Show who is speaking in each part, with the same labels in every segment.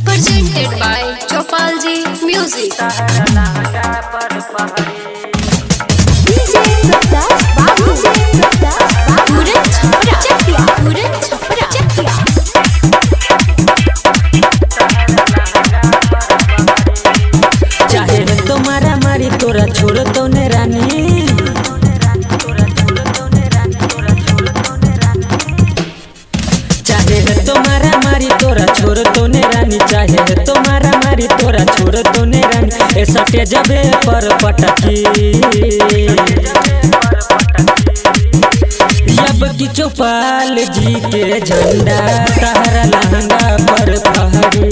Speaker 1: Presented by Chopalji Music.
Speaker 2: DJ Prakash Babu,
Speaker 1: Puran Chhapra, Puran Chhapra.
Speaker 3: चाहे तुम्हारा मारी तोरा छोड़ तो ने रानी, चाहे तुम्हारा मारी तोरा छोड़ तो ने रानी, चाहे तुम्हारा मारी तोरा छोड़ तो ने रानी। ऐसा के जबे पर पटकी जब की चौपाल जी के झंडा तहरा लहंगा पर फहरी,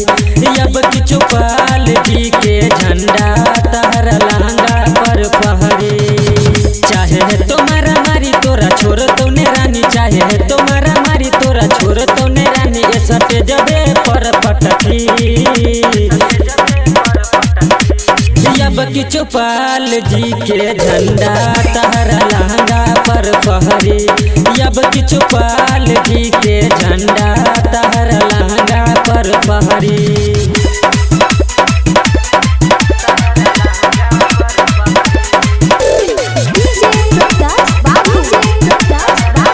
Speaker 3: जब की चौपाल जी के झंडा तहरा लहंगा पर फहरी। चाहे तुम्हारा मारी तोरा छोड़ तो ने रानी, चाहे तुम्हारा मारी तोरा छोड़ तो ने रानी। ये सटे जबे पर पटकी जब की चौपाल जी के झंडा तहरा लहंगा पर फहरी, जब की चौपाल जी के झंडा तहरा लहंगा पर फहरी।
Speaker 2: DJ Prakash Babu,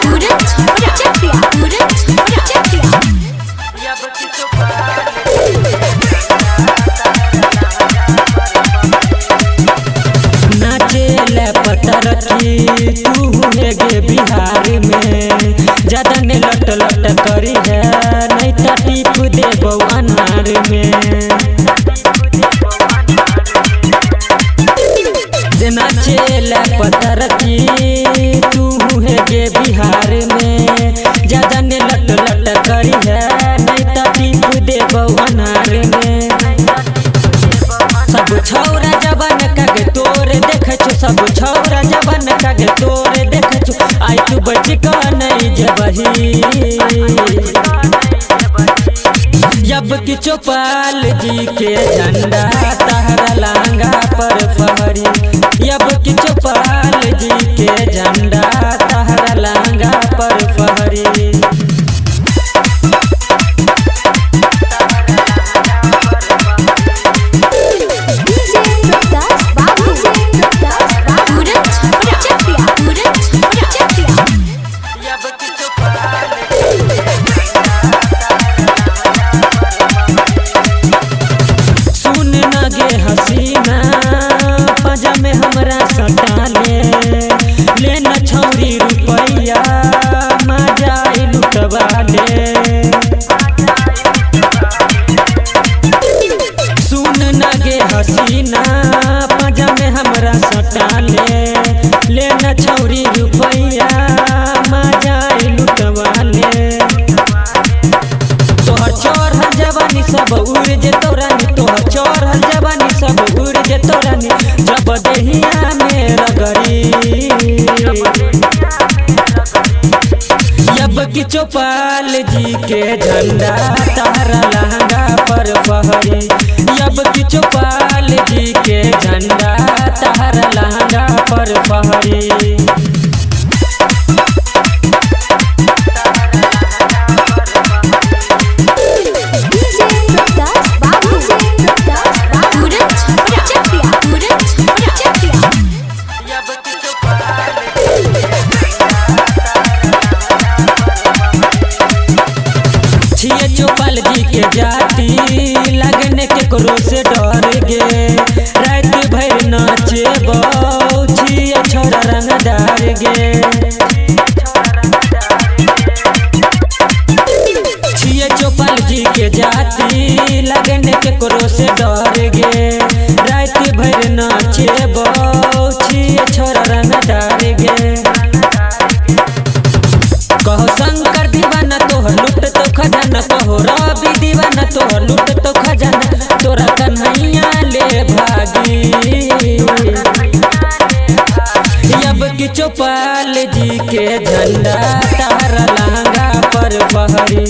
Speaker 1: Puran Chhapra, Puran Chhapra.
Speaker 3: नाचे ले पतरकी तू है गे बिहार में, ज्यादा ने लट लट करी है नहीं तो टिप देबो अनार में। नाचे ले पतरकी तू है गे बिहार में, ज्यादा ने लट लट करी है नहीं तो टिप देबो अनार में। सब छौरा जवान कागे तोरे देखे छो, सब छौरा जवान कागे तोरे देखे छो। आई तू बच का नहीं जबही जब की चौपाल जी के झंडा तहरा लहंगा पर फहरी, जब की चौपाल जी के झंडा तहरा लहंगा पर फहरी।
Speaker 2: DJ Prakash Babu,
Speaker 1: Puran Chhapra, Puran Chhapra.
Speaker 3: सुन न गे हसीना पजा में हमरा सटा ले न छौरी रुपैया मजा लुटवा ले। सुन न गे हसीना पजा में हमरा सटा ले न छौरी रुपैया मजा लुटवा ले। तोहर चढ़ल जवानी सब उड़ जे तोरानी, तोहर चढ़ल जवानी सब उड़ जे तोरानी। जब देहिया में रगड़ी जब की चौपाल जी के झंडा तहरा लहंगा पर फहरी, जब की चौपाल जी के झंडा तहरा लहंगा पर फहरी।
Speaker 2: DJ Prakash Babu,
Speaker 1: Puran Chhapra, Puran Chhapra.
Speaker 3: छिए चौपाल जी के जाति लगने के करो से डर गे, रात भर नाचे बो छिए छोरा रंगदार गे। छिए चौपाल जी के जाति लगने के करो से डर गे, रात भर नाचे बो छिए छोरा रंगदार गे। कहो शंकर दीवाना तोहर लुट तो खजाना, कहो रवि दीवाना तोहर लुट तो खजाना। तोरा कन्हैया ले भागी जब की चौपाल जी के झंडा तहरा लहंगा पर फहरी,